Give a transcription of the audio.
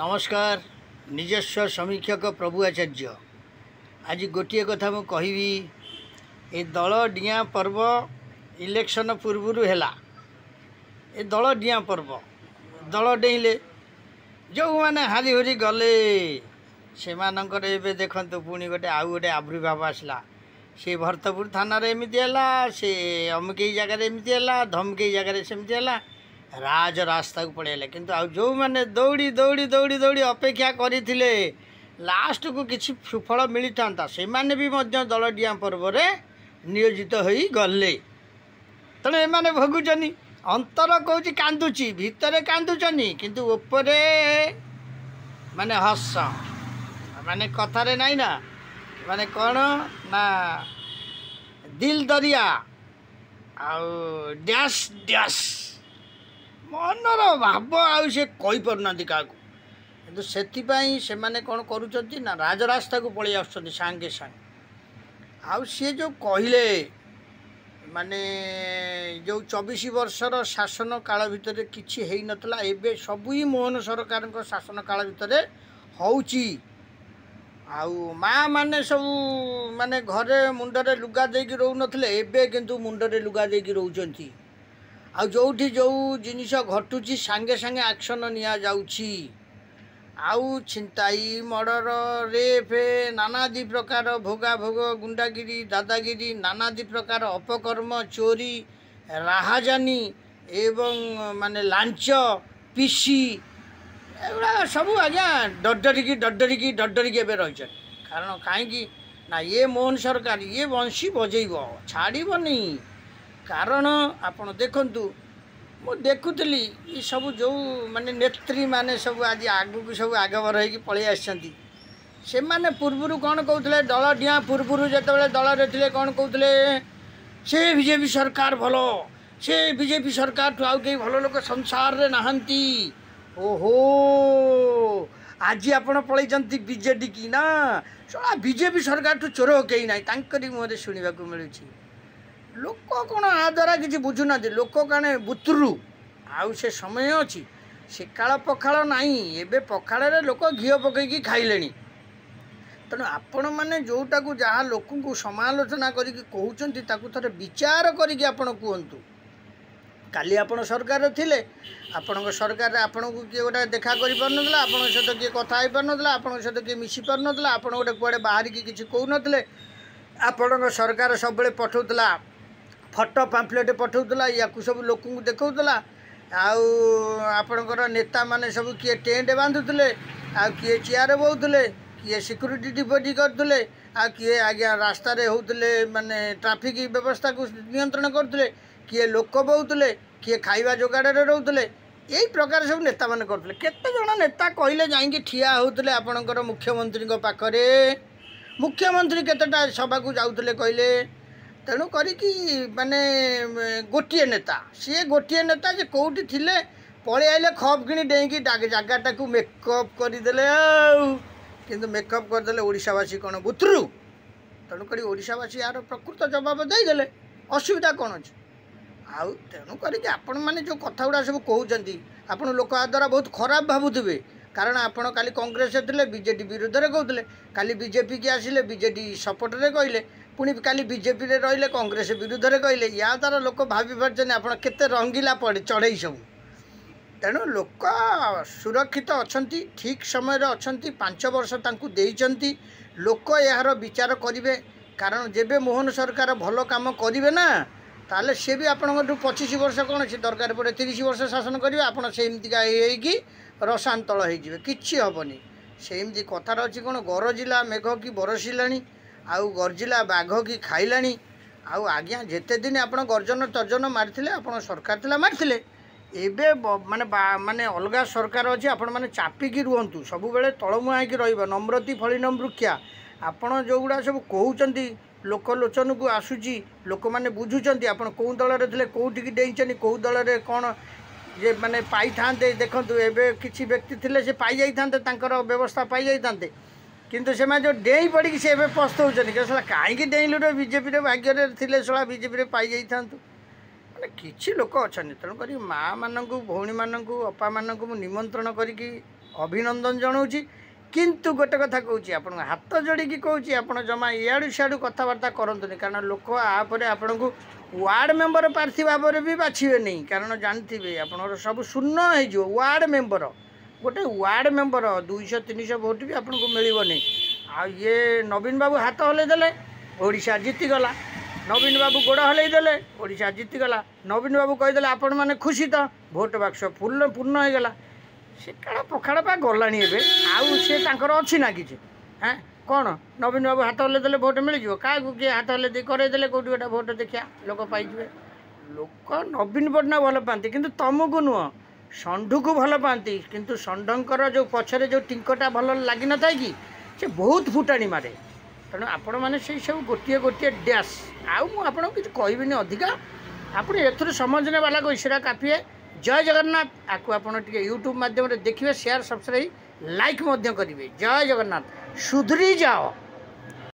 नमस्कार निजस्व समीक्षक प्रभु आचार्य आज गोटे कथा मु कहबी ए दल डिया पर्व इलेक्शन पूर्व है ए दल डिया पर्व दल डेले जो मैंने हारी हुरी गले से देखु पुणी गोटे आउ गोटे आविर्भाव आसला से भरतपुर थाना एमती है से अमुकई जगार एमती है धमकई जगार सेमती है राज रास्ता को पड़े किंतु आ जो मैंने दौड़ी दौड़ी दौड़ी दौड़ी अपेक्षा करते लास्ट को किसी सुफल मिली था से माने भी दल डिया पर्व नियोजित हो गले तेणु एमाने भोगुचनी अंतर कौच कांदुची भितर कांदुचनी किंतु ऊपरे माने हस माने कथारे नहीं ना माने कौन ना दिल दरिया आउ डैश डैश मनर भाव आउ से कही पारना क्या किंतु से माने कौन करुँच ना राजरास्ता को पलि आसुँच सांगे सांगे आउ सी जो कहले माने जो 24 वर्षर शासन काल भितर किछि हेई नतला एबे सबु ही मोहन सरकार को शासन काल भितर होउची आउ माँ माने सब माने घरे मुंडरे लुगा देकी रहू नथले एबे किंतु मुंडरे लुगा देकी रहउचंती आ जोठी जो जिनिस घटुची सांगे सांगे एक्शन निया जाउची आउ छिंताई मर्डर रेप नानादि प्रकार भोगा भोग गुंडागिरी दादागिरी नानादि प्रकार अपकर्म चोरी राहाजानी एवं माने लांच पीसी एगुड़ा सब आज्ञा डरडरिकी रही कारण कहीं ना ये मोहन सरकार ये बंशी बजेब छाड़बनी कारण आपण देखंतु मु देखुली ये सब जो माने नेत्री माने सब आज आगु सब आगवर हो पलि आसछंती से माने पूर्व कौन कहते दल डिया पूर्व जिते दल थे कौन कहते से बीजेपी सरकार भलो से बीजेपी सरकार ठू आउ कई भल लोक संसार रे नहांती ओहो आज आपण पलैचंती बीजेडी की ना सला बीजेपी सरकार ठू चोर कई ना तांकरी मुहरे शुणा मिलूँ लोक कौन आ द्वारा किसी बुझुना लोक कणे बुतरू आउ से समय अच्छी से काल पखाड़ नहीं एबे पखाड़ लोक घी पकईकी खाइले तेणु आपण मैंने जोटा को जहाँ लोक को समालोचना करके कहते थे विचार करके आपण कहतु काली आपण सरकार थिले आपण सरकार आपण को किए गोटे देखा कर पारन आप सहित किए कथा पारन आप सहित किए मिसी पारन आप गोटे कुआडे बाहर की किसी कहून आपण सरकार सब पठाऊला फटो पाम्पलेट पठाऊला या सब लोक देखा आपणकर नेता माने सब किए टेंट बांधुले आ किए चेयर बोले किए सिक्यूरीटी डिपोजिट करते आ किए आज्ञा रास्ता होते माने ट्राफिक व्यवस्था को नियंत्रण करते किए लोक बोले किए खाइबा जोगाड़े रोते यही प्रकार सब नेता मैंने करते केते जन नेता कहले जाइए ठिया होते आपणकर मुख्यमंत्री पाखरे मुख्यमंत्री केतेटा सभा को जाऊले कहले तेणु करी माने गोटे नेता सी गोटे नेता जे कौटी थिले पलि आइले खप किणी डेईकी जगाटा को मेकअप करदे किंतु मेकअप करदे ओडिशावासी कौन बुतरू तेणुक ओडिशावासी यार प्रकृत जवाब देदेले असुविधा कौन अच्छे आउ तेणुक आपण मैंने जो कथा गुड़ा सब कहते आप लोक आ द्वारा बहुत खराब भावुवे कारण आपण काली कांग्रेस थे बीजेडी विरुद्ध में कहते काली बीजेपी की आसिले बीजेडी सपोर्ट रे कहले पुणी काली बीजेपी रे रहिले कांग्रेस विरुद्ध में कहले या द्वारा लोक भावी पार्छन आप केते रंगीला पड़े चढ़ई सब तेणु लोक सुरक्षित अच्छा ठीक समय अच्छा 5 वर्ष देइचंती लोक यार विचार करेंगे कारण जेबे मोहन सरकार भल काम करेंगे ना ताले से भी आपण 25 वर्ष कौन से दरकार पड़े 30 वर्ष शासन करेंगे आपड़ से एमती रसातल हो कि हेनी सेमती कथार अच्छी कौन गरजिला मेघ की बरसिला आउ गर्जिला बाघ की खाइला आउ आज्ञा जेते दिन आप गर्जन तर्जन मारी आप सरकार थिला मारी एबे माने माने अलग सरकार अच्छी आपण मैंने चापिकी रुहतु सब बेले तलमुआ हो नम्रती फलिनम वृक्षा आपण जो गुड़ा सब कहते लोकलोचन को आसूची लोक मैंने बुझुंट आप कौ दल थे कौटिकी डेचनी कौ दल में कौन जे माने पाई था देखु एवं किसी व्यक्ति थे से पाई जाते व्यवस्था पाई जाते किंतु से जो डेई पड़ी से पस्तौन सला कहीं डेलु रे बीजेपी भाग्य थे सला बीजेपी पाई जाता मैंने किसी लोक अच्छा तेणुक माँ मानू भौणी मानू अपा मानू निमंत्रण करके अभिनंदन जनाऊँगी किंतु गोटे कथा कहूँ आप हाथ जोड़ी कहूँ आप जमा इाड़ू सियाड़ू कथबार्ता करतुनि कारण लोक आपर आपण को वार्ड मेंबर प्रार्थी भाव में भी बाछे नहीं कारण जानते आप सब शून्य हो वार्ड मेंबर गोटे वार्ड मेंबर 200-300 भोट भी आपको मिलनी आ ये नवीन बाबू हाथ हलैदेले ओडिशा जीतीगला नवीन बाबू गोड़ हलैदेले ओडिशा जीतीगला नवीन बाबू कहीदेले आपण मैंने खुशी तो भोट बाक्स पूर्ण होगला से काड़ा पखाड़ पा गलानी आउ सी अच्छी ना कि हाँ कौन नवीन बाबू हाथ हलैदेले भोट मिल क्या किए हाथ हलैदे करदेले कौटी गोटे भोट देखिया लोक पाइबे लोक नवीन पट्टनायक भल पाती किंतु तुमको नुह षंढ को भल पाती किंतु षंढकर जो पछरे जो टिंकटा भल लगी न था कि से बहुत फुटाणी मारे तेणु आपण मैंने से सब गोटे गोटे डैश आपको किसी कहबी अधिका आप एथुर समझने वाला को ईश्वरा काफी है। जय जगन्नाथ आपको आप यूट्यूब माध्यम देखिए शेयर सब्सक्राइब लाइक करेंगे। जय जगन्नाथ सुधरी जाओ।